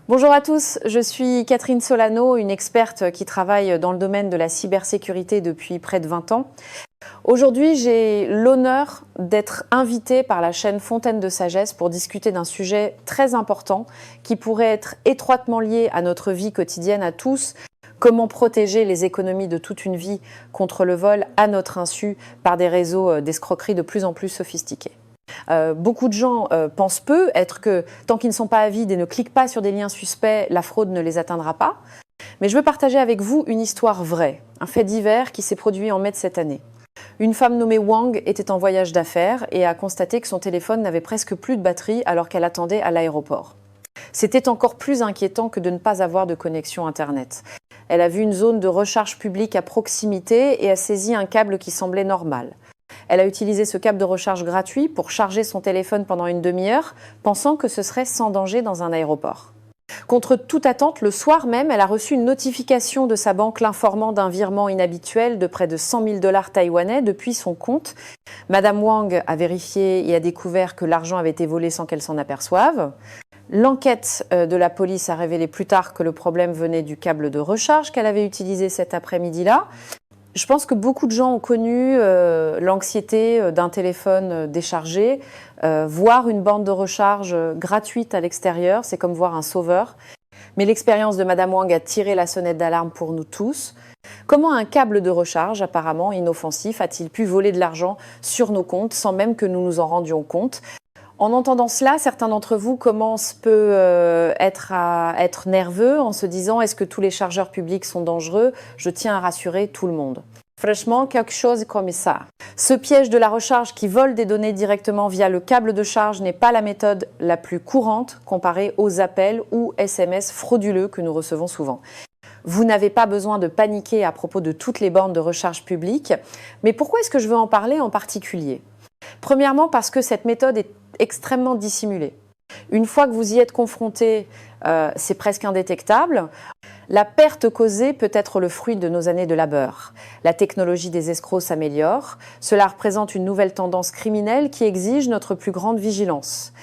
Bonjour à tous, je suis Catherine Solano, une experte qui travaille dans le domaine de la cybersécurité depuis près de 20 ans. Aujourd'hui, j'ai l'honneur d'être invitée par la chaîne Fontaine de Sagesse pour discuter d'un sujet très important qui pourrait être étroitement lié à notre vie quotidienne à tous. Comment protéger les économies de toute une vie contre le vol à notre insu par des réseaux d'escroquerie de plus en plus sophistiqués. Beaucoup de gens pensent être que tant qu'ils ne sont pas avides et ne cliquent pas sur des liens suspects, la fraude ne les atteindra pas. Mais je veux partager avec vous une histoire vraie, un fait divers qui s'est produit en mai de cette année. Une femme nommée Wang était en voyage d'affaires et a constaté que son téléphone n'avait presque plus de batterie alors qu'elle attendait à l'aéroport. C'était encore plus inquiétant que de ne pas avoir de connexion Internet. Elle a vu une zone de recharge publique à proximité et a saisi un câble qui semblait normal. Elle a utilisé ce câble de recharge gratuit pour charger son téléphone pendant une demi-heure, pensant que ce serait sans danger dans un aéroport. Contre toute attente, le soir même, elle a reçu une notification de sa banque l'informant d'un virement inhabituel de près de 100 000 $ taïwanais depuis son compte. Madame Wang a vérifié et a découvert que l'argent avait été volé sans qu'elle s'en aperçoive. L'enquête de la police a révélé plus tard que le problème venait du câble de recharge qu'elle avait utilisé cet après-midi-là. Je pense que beaucoup de gens ont connu l'anxiété d'un téléphone déchargé. Voir une borne de recharge gratuite à l'extérieur, c'est comme voir un sauveur. Mais l'expérience de Madame Wang a tiré la sonnette d'alarme pour nous tous. Comment un câble de recharge, apparemment inoffensif, a-t-il pu voler de l'argent sur nos comptes sans même que nous nous en rendions compte ? En entendant cela, certains d'entre vous commencent à être nerveux en se disant « Est-ce que tous les chargeurs publics sont dangereux ?» Je tiens à rassurer tout le monde. Franchement, quelque chose comme ça. Ce piège de la recharge qui vole des données directement via le câble de charge n'est pas la méthode la plus courante comparée aux appels ou SMS frauduleux que nous recevons souvent. Vous n'avez pas besoin de paniquer à propos de toutes les bornes de recharge publiques. Mais pourquoi est-ce que je veux en parler en particulier ? Premièrement, parce que cette méthode est extrêmement dissimulée. Une fois que vous y êtes confronté, c'est presque indétectable. La perte causée peut être le fruit de nos années de labeur. La technologie des escrocs s'améliore. Cela représente une nouvelle tendance criminelle qui exige notre plus grande vigilance.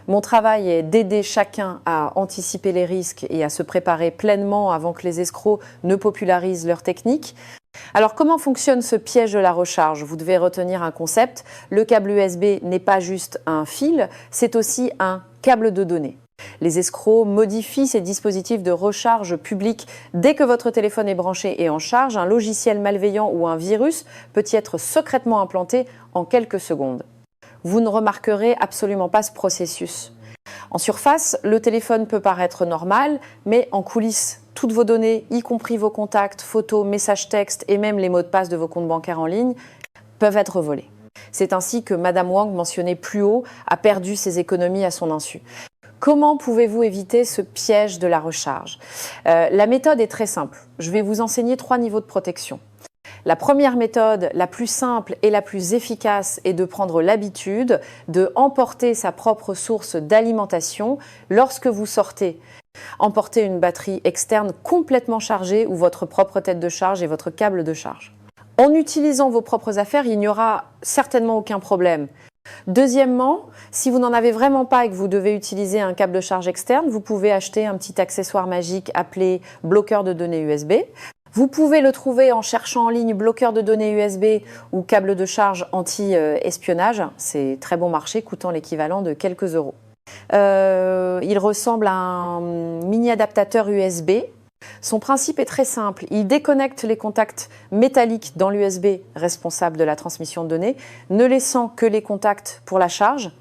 Mon travail est d'aider chacun à anticiper les risques et à se préparer pleinement avant que les escrocs ne popularisent leurs techniques. Alors, comment fonctionne ce piège de la recharge ? Vous devez retenir un concept. Le câble USB n'est pas juste un fil, c'est aussi un câble de données. Les escrocs modifient ces dispositifs de recharge publique. Dès que votre téléphone est branché et en charge, un logiciel malveillant ou un virus peut y être secrètement implanté en quelques secondes. Vous ne remarquerez absolument pas ce processus. En surface, le téléphone peut paraître normal, mais en coulisses, toutes vos données, y compris vos contacts, photos, messages textes et même les mots de passe de vos comptes bancaires en ligne, peuvent être volés. C'est ainsi que Madame Wang, mentionnée plus haut, a perdu ses économies à son insu. Comment pouvez-vous éviter ce piège de la recharge ? La méthode est très simple. Je vais vous enseigner 3 niveaux de protection. La première méthode, la plus simple et la plus efficace, est de prendre l'habitude de emporter sa propre source d'alimentation lorsque vous sortez. Emportez une batterie externe complètement chargée ou votre propre tête de charge et votre câble de charge. En utilisant vos propres affaires, il n'y aura certainement aucun problème. Deuxièmement, si vous n'en avez vraiment pas et que vous devez utiliser un câble de charge externe, vous pouvez acheter un petit accessoire magique appelé bloqueur de données USB. Vous pouvez le trouver en cherchant en ligne bloqueur de données USB ou câble de charge anti-espionnage. C'est très bon marché, coûtant l'équivalent de quelques euros. Il ressemble à un mini adaptateur USB. Son principe est très simple. Il déconnecte les contacts métalliques dans l'USB responsable de la transmission de données, ne laissant que les contacts pour la charge.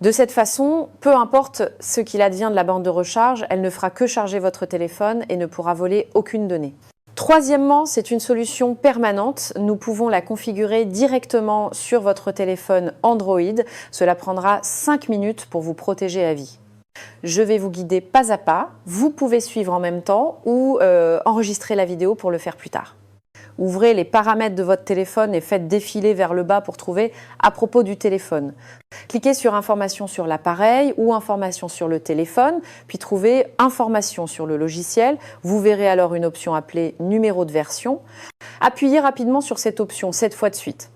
De cette façon, peu importe ce qu'il advient de la bande de recharge, elle ne fera que charger votre téléphone et ne pourra voler aucune donnée. Troisièmement, c'est une solution permanente. Nous pouvons la configurer directement sur votre téléphone Android. Cela prendra 5 minutes pour vous protéger à vie. Je vais vous guider pas à pas. Vous pouvez suivre en même temps ou enregistrer la vidéo pour le faire plus tard. Ouvrez les paramètres de votre téléphone et faites défiler vers le bas pour trouver à propos du téléphone. Cliquez sur Informations sur l'appareil ou Informations sur le téléphone, puis trouvez Informations sur le logiciel. Vous verrez alors une option appelée Numéro de version. Appuyez rapidement sur cette option 7 fois de suite.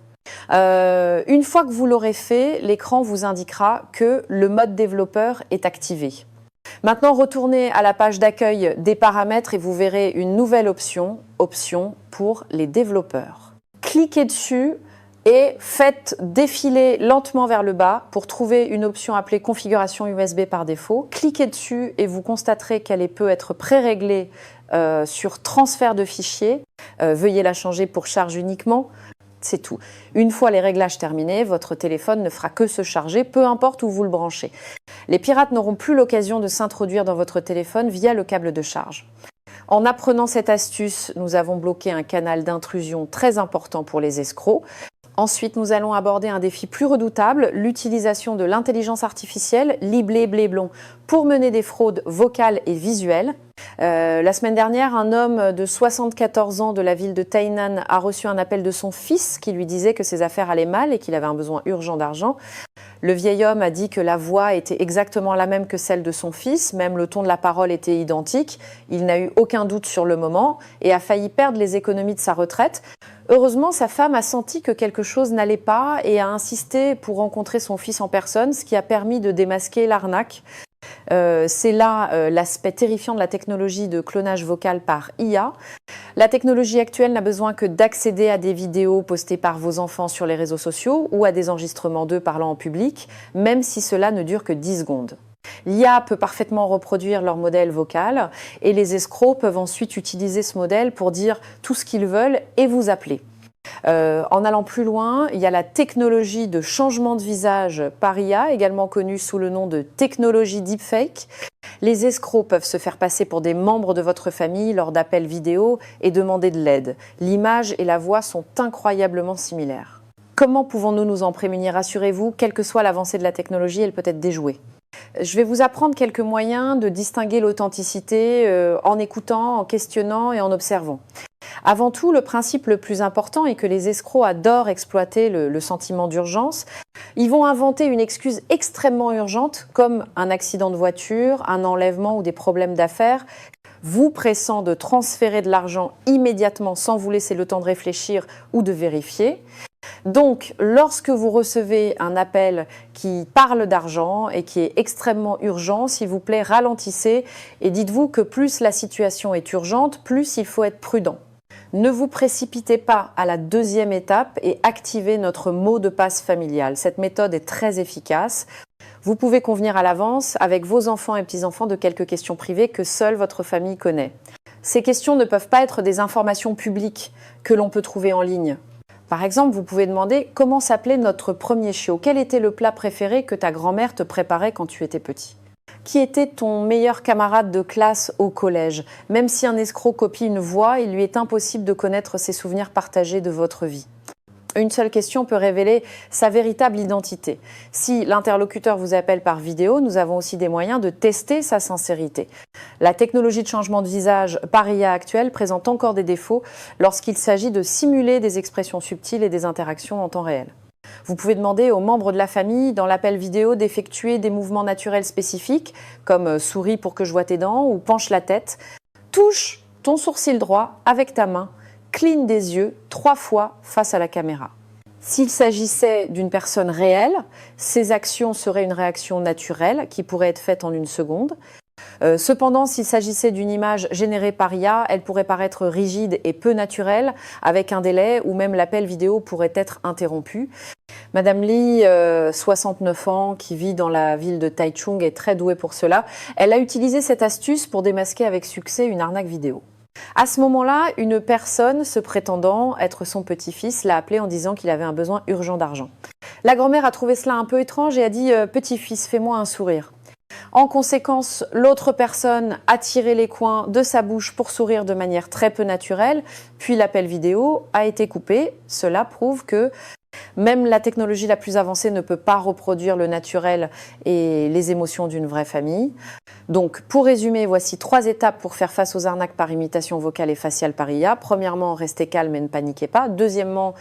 Une fois que vous l'aurez fait, l'écran vous indiquera que le mode développeur est activé. Maintenant, retournez à la page d'accueil des paramètres et vous verrez une nouvelle option, option pour les développeurs. Cliquez dessus et faites défiler lentement vers le bas pour trouver une option appelée configuration USB par défaut. Cliquez dessus et vous constaterez qu'elle peut être pré-réglée sur transfert de fichiers. Veuillez la changer pour charge uniquement. C'est tout. Une fois les réglages terminés, votre téléphone ne fera que se charger, peu importe où vous le branchez. Les pirates n'auront plus l'occasion de s'introduire dans votre téléphone via le câble de charge. En apprenant cette astuce, nous avons bloqué un canal d'intrusion très important pour les escrocs. Ensuite, nous allons aborder un défi plus redoutable, l'utilisation de l'intelligence artificielle, Blé-Blé-Blon, pour mener des fraudes vocales et visuelles. La semaine dernière, un homme de 74 ans de la ville de Tainan a reçu un appel de son fils qui lui disait que ses affaires allaient mal et qu'il avait un besoin urgent d'argent. Le vieil homme a dit que la voix était exactement la même que celle de son fils, même le ton de la parole était identique. Il n'a eu aucun doute sur le moment et a failli perdre les économies de sa retraite. Heureusement, sa femme a senti que quelque chose n'allait pas et a insisté pour rencontrer son fils en personne, ce qui a permis de démasquer l'arnaque. C'est là l'aspect terrifiant de la technologie de clonage vocal par IA. La technologie actuelle n'a besoin que d'accéder à des vidéos postées par vos enfants sur les réseaux sociaux ou à des enregistrements d'eux parlant en public, même si cela ne dure que 10 secondes. L'IA peut parfaitement reproduire leur modèle vocal et les escrocs peuvent ensuite utiliser ce modèle pour dire tout ce qu'ils veulent et vous appeler. En allant plus loin, il y a la technologie de changement de visage par IA, également connue sous le nom de technologie deepfake. Les escrocs peuvent se faire passer pour des membres de votre famille lors d'appels vidéo et demander de l'aide. L'image et la voix sont incroyablement similaires. Comment pouvons-nous nous en prémunir? Rassurez-vous, quelle que soit l'avancée de la technologie, elle peut être déjouée. Je vais vous apprendre quelques moyens de distinguer l'authenticité en écoutant, en questionnant et en observant. Avant tout, le principe le plus important est que les escrocs adorent exploiter le sentiment d'urgence. Ils vont inventer une excuse extrêmement urgente, comme un accident de voiture, un enlèvement ou des problèmes d'affaires, vous pressant de transférer de l'argent immédiatement sans vous laisser le temps de réfléchir ou de vérifier. Donc, lorsque vous recevez un appel qui parle d'argent et qui est extrêmement urgent, s'il vous plaît, ralentissez et dites-vous que plus la situation est urgente, plus il faut être prudent. Ne vous précipitez pas à la deuxième étape et activez notre mot de passe familial. Cette méthode est très efficace. Vous pouvez convenir à l'avance avec vos enfants et petits-enfants de quelques questions privées que seule votre famille connaît. Ces questions ne peuvent pas être des informations publiques que l'on peut trouver en ligne. Par exemple, vous pouvez demander comment s'appelait notre premier chiot. Quel était le plat préféré que ta grand-mère te préparait quand tu étais petit? Qui était ton meilleur camarade de classe au collège? Même si un escroc copie une voix, il lui est impossible de connaître ses souvenirs partagés de votre vie. Une seule question peut révéler sa véritable identité. Si l'interlocuteur vous appelle par vidéo, nous avons aussi des moyens de tester sa sincérité. La technologie de changement de visage par IA actuelle présente encore des défauts lorsqu'il s'agit de simuler des expressions subtiles et des interactions en temps réel. Vous pouvez demander aux membres de la famille, dans l'appel vidéo, d'effectuer des mouvements naturels spécifiques, comme souris pour que je vois tes dents ou penche la tête. Touche ton sourcil droit avec ta main, cligne des yeux 3 fois face à la caméra. S'il s'agissait d'une personne réelle, ces actions seraient une réaction naturelle qui pourrait être faite en 1 seconde. Cependant, s'il s'agissait d'une image générée par IA, elle pourrait paraître rigide et peu naturelle, avec un délai ou même l'appel vidéo pourrait être interrompu. Madame Lee, 69 ans, qui vit dans la ville de Taichung, est très douée pour cela. Elle a utilisé cette astuce pour démasquer avec succès une arnaque vidéo. À ce moment-là, une personne se prétendant être son petit-fils l'a appelé en disant qu'il avait un besoin urgent d'argent. La grand-mère a trouvé cela un peu étrange et a dit « Petit-fils, fais-moi un sourire ». En conséquence, l'autre personne a tiré les coins de sa bouche pour sourire de manière très peu naturelle, puis l'appel vidéo a été coupé. Cela prouve que même la technologie la plus avancée ne peut pas reproduire le naturel et les émotions d'une vraie famille. Donc, pour résumer, voici 3 étapes pour faire face aux arnaques par imitation vocale et faciale par IA. Premièrement, restez calme et ne paniquez pas. Deuxièmement,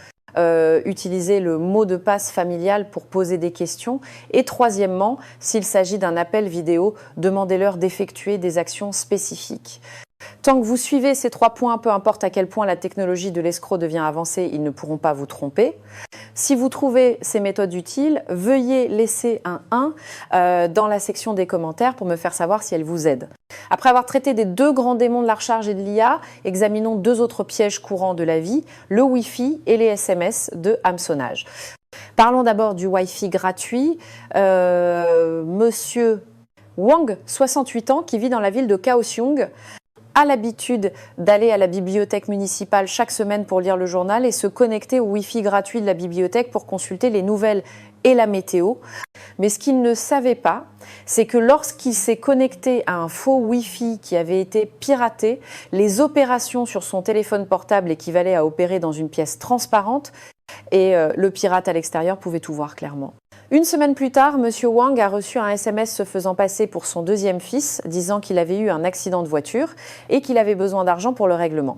utilisez le mot de passe familial pour poser des questions. Et troisièmement, s'il s'agit d'un appel vidéo, demandez-leur d'effectuer des actions spécifiques. Tant que vous suivez ces 3 points, peu importe à quel point la technologie de l'escroc devient avancée, ils ne pourront pas vous tromper. Si vous trouvez ces méthodes utiles, veuillez laisser un 1 dans la section des commentaires pour me faire savoir si elles vous aident. Après avoir traité des 2 grands démons de la recharge et de l'IA, examinons 2 autres pièges courants de la vie, le Wi-Fi et les SMS de hameçonnage. Parlons d'abord du Wi-Fi gratuit. Monsieur Wang, 68 ans, qui vit dans la ville de Kaohsiung, a l'habitude d'aller à la bibliothèque municipale chaque semaine pour lire le journal et se connecter au Wi-Fi gratuit de la bibliothèque pour consulter les nouvelles et la météo. Mais ce qu'il ne savait pas, c'est que lorsqu'il s'est connecté à un faux Wi-Fi qui avait été piraté, les opérations sur son téléphone portable équivalaient à opérer dans une pièce transparente et le pirate à l'extérieur pouvait tout voir clairement. Une semaine plus tard, M. Wang a reçu un SMS se faisant passer pour son 2e fils, disant qu'il avait eu un accident de voiture et qu'il avait besoin d'argent pour le règlement.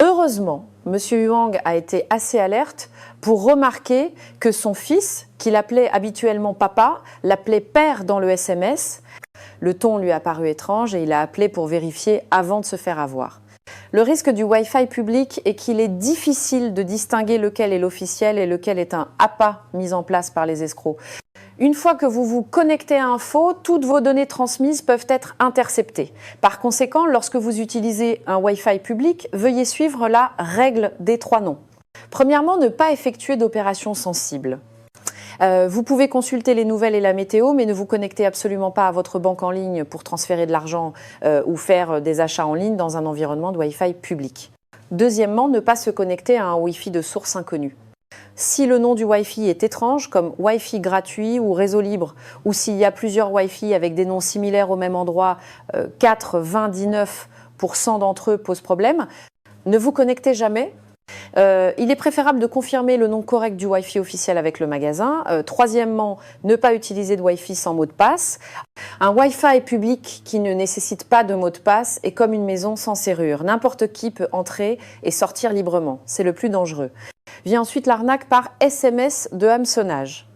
Heureusement, M. Wang a été assez alerte pour remarquer que son fils, qu'il appelait habituellement papa, l'appelait père dans le SMS. Le ton lui a paru étrange et il a appelé pour vérifier avant de se faire avoir. Le risque du Wi-Fi public est qu'il est difficile de distinguer lequel est l'officiel et lequel est un appât mis en place par les escrocs. Une fois que vous vous connectez à un faux, toutes vos données transmises peuvent être interceptées. Par conséquent, lorsque vous utilisez un Wi-Fi public, veuillez suivre la règle des 3 noms. Premièrement, ne pas effectuer d'opérations sensibles. Vous pouvez consulter les nouvelles et la météo, mais ne vous connectez absolument pas à votre banque en ligne pour transférer de l'argent ou faire des achats en ligne dans un environnement de Wi-Fi public. Deuxièmement, ne pas se connecter à un Wi-Fi de source inconnue. Si le nom du Wi-Fi est étrange, comme Wi-Fi gratuit ou réseau libre, ou s'il y a plusieurs Wi-Fi avec des noms similaires au même endroit, 99% d'entre eux posent problème, ne vous connectez jamais. Il est préférable de confirmer le nom correct du Wi-Fi officiel avec le magasin. Troisièmement, ne pas utiliser de Wi-Fi sans mot de passe. Un Wi-Fi public qui ne nécessite pas de mot de passe est comme une maison sans serrure. N'importe qui peut entrer et sortir librement. C'est le plus dangereux. Vient ensuite l'arnaque par SMS de hameçonnage.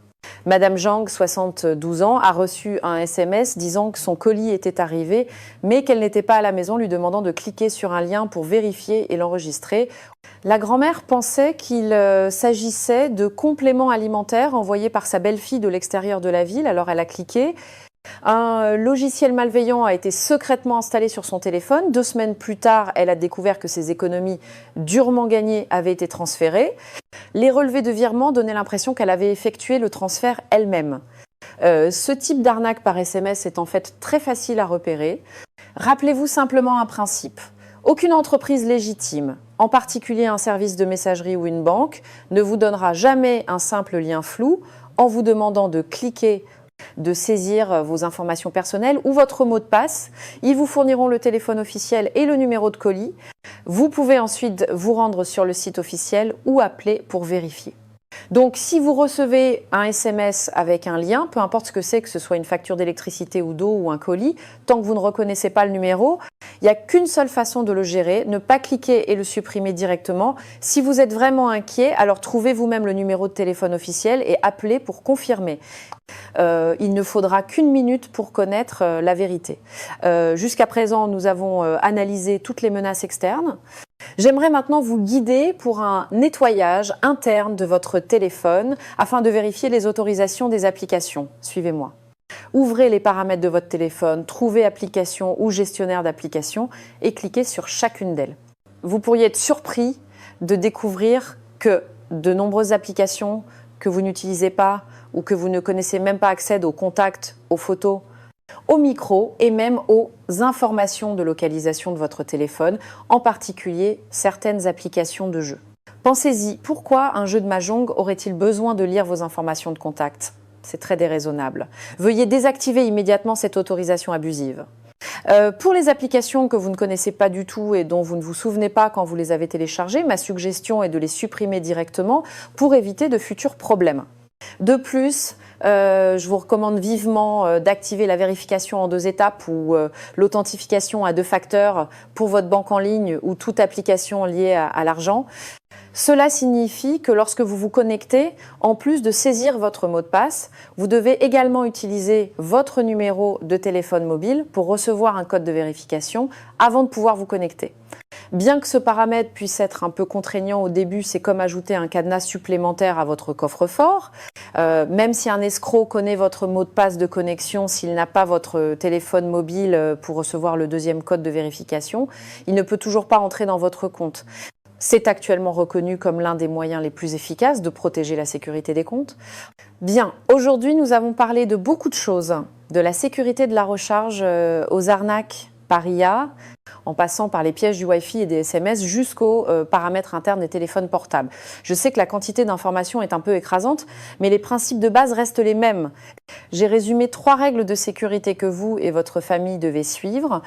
Madame Zhang, 72 ans, a reçu un SMS disant que son colis était arrivé, mais qu'elle n'était pas à la maison, lui demandant de cliquer sur un lien pour vérifier et l'enregistrer. La grand-mère pensait qu'il s'agissait de compléments alimentaires envoyés par sa belle-fille de l'extérieur de la ville, alors elle a cliqué. Un logiciel malveillant a été secrètement installé sur son téléphone. 2 semaines plus tard, elle a découvert que ses économies durement gagnées avaient été transférées. Les relevés de virement donnaient l'impression qu'elle avait effectué le transfert elle-même. Ce type d'arnaque par SMS est en fait très facile à repérer. Rappelez-vous simplement un principe. Aucune entreprise légitime, en particulier un service de messagerie ou une banque, ne vous donnera jamais un simple lien flou en vous demandant de cliquer, de saisir vos informations personnelles ou votre mot de passe. Ils vous fourniront le téléphone officiel et le numéro de colis. Vous pouvez ensuite vous rendre sur le site officiel ou appeler pour vérifier. Donc, si vous recevez un SMS avec un lien, peu importe ce que ce soit une facture d'électricité ou d'eau ou un colis, tant que vous ne reconnaissez pas le numéro, il n'y a qu'une seule façon de le gérer, ne pas cliquer et le supprimer directement. Si vous êtes vraiment inquiet, alors trouvez vous-même le numéro de téléphone officiel et appelez pour confirmer. Il ne faudra qu'1 minute pour connaître la vérité. Jusqu'à présent, nous avons analysé toutes les menaces externes. J'aimerais maintenant vous guider pour un nettoyage interne de votre téléphone afin de vérifier les autorisations des applications. Suivez-moi. Ouvrez les paramètres de votre téléphone, trouvez application ou gestionnaire d'applications et cliquez sur chacune d'elles. Vous pourriez être surpris de découvrir que de nombreuses applications que vous n'utilisez pas ou que vous ne connaissez même pas accèdent aux contacts, aux photos, au micro et même aux informations de localisation de votre téléphone, en particulier certaines applications de jeux. Pensez-y, pourquoi un jeu de Mahjong aurait-il besoin de lire vos informations de contact ? C'est très déraisonnable. Veuillez désactiver immédiatement cette autorisation abusive. Pour les applications que vous ne connaissez pas du tout et dont vous ne vous souvenez pas quand vous les avez téléchargées, ma suggestion est de les supprimer directement pour éviter de futurs problèmes. De plus, je vous recommande vivement d'activer la vérification en 2 étapes ou l'authentification à 2 facteurs pour votre banque en ligne ou toute application liée à l'argent. Cela signifie que lorsque vous vous connectez, en plus de saisir votre mot de passe, vous devez également utiliser votre numéro de téléphone mobile pour recevoir un code de vérification avant de pouvoir vous connecter. Bien que ce paramètre puisse être un peu contraignant au début, c'est comme ajouter un cadenas supplémentaire à votre coffre-fort. Même si un escroc connaît votre mot de passe de connexion, s'il n'a pas votre téléphone mobile pour recevoir le 2e code de vérification, il ne peut toujours pas entrer dans votre compte. C'est actuellement reconnu comme l'un des moyens les plus efficaces de protéger la sécurité des comptes. Bien, aujourd'hui nous avons parlé de beaucoup de choses, de la sécurité de la recharge aux arnaques par IA, en passant par les pièges du Wi-Fi et des SMS jusqu'aux paramètres internes des téléphones portables. Je sais que la quantité d'informations est un peu écrasante, mais les principes de base restent les mêmes. J'ai résumé 3 règles de sécurité que vous et votre famille devez suivre.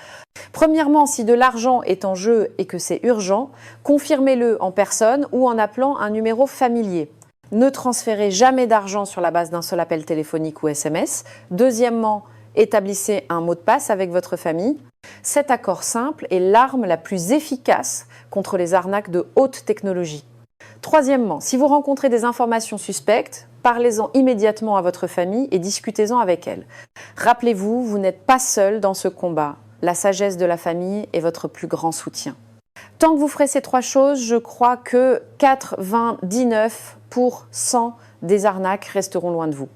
Premièrement, si de l'argent est en jeu et que c'est urgent, confirmez-le en personne ou en appelant un numéro familier. Ne transférez jamais d'argent sur la base d'un seul appel téléphonique ou SMS. Deuxièmement, établissez un mot de passe avec votre famille. Cet accord simple est l'arme la plus efficace contre les arnaques de haute technologie. Troisièmement, si vous rencontrez des informations suspectes, parlez-en immédiatement à votre famille et discutez-en avec elle. Rappelez-vous, vous n'êtes pas seul dans ce combat. La sagesse de la famille est votre plus grand soutien. Tant que vous ferez ces 3 choses, je crois que 99% des arnaques resteront loin de vous.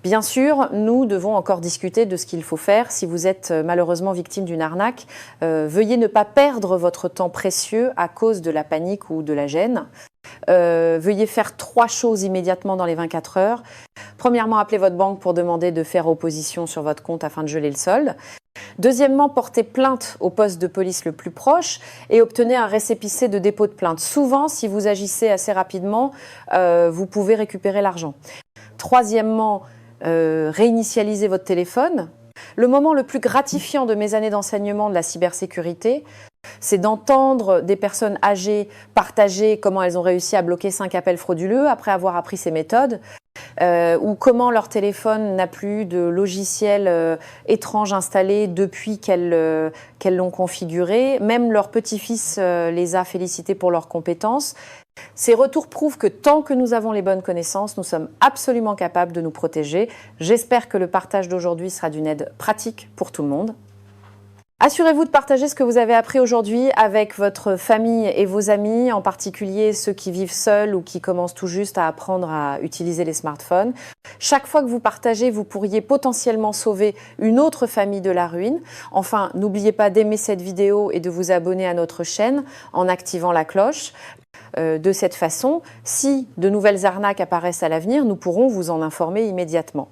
Bien sûr, nous devons encore discuter de ce qu'il faut faire si vous êtes malheureusement victime d'une arnaque. Veuillez ne pas perdre votre temps précieux à cause de la panique ou de la gêne. Veuillez faire 3 choses immédiatement dans les 24 heures. Premièrement, appelez votre banque pour demander de faire opposition sur votre compte afin de geler le solde. Deuxièmement, portez plainte au poste de police le plus proche et obtenez un récépissé de dépôt de plainte. Souvent, si vous agissez assez rapidement, vous pouvez récupérer l'argent. Troisièmement, réinitialisez votre téléphone. Le moment le plus gratifiant de mes années d'enseignement de la cybersécurité, c'est d'entendre des personnes âgées partager comment elles ont réussi à bloquer 5 appels frauduleux après avoir appris ces méthodes, ou comment leur téléphone n'a plus de logiciel étrange installé depuis qu'elles l'ont configuré. Même leur petit-fils les a félicités pour leurs compétences. Ces retours prouvent que tant que nous avons les bonnes connaissances, nous sommes absolument capables de nous protéger. J'espère que le partage d'aujourd'hui sera d'une aide pratique pour tout le monde. Assurez-vous de partager ce que vous avez appris aujourd'hui avec votre famille et vos amis, en particulier ceux qui vivent seuls ou qui commencent tout juste à apprendre à utiliser les smartphones. Chaque fois que vous partagez, vous pourriez potentiellement sauver une autre famille de la ruine. Enfin, n'oubliez pas d'aimer cette vidéo et de vous abonner à notre chaîne en activant la cloche. De cette façon, si de nouvelles arnaques apparaissent à l'avenir, nous pourrons vous en informer immédiatement.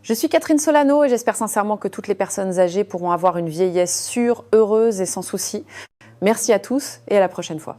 Je suis Catherine Solano et j'espère sincèrement que toutes les personnes âgées pourront avoir une vieillesse sûre, heureuse et sans soucis. Merci à tous et à la prochaine fois.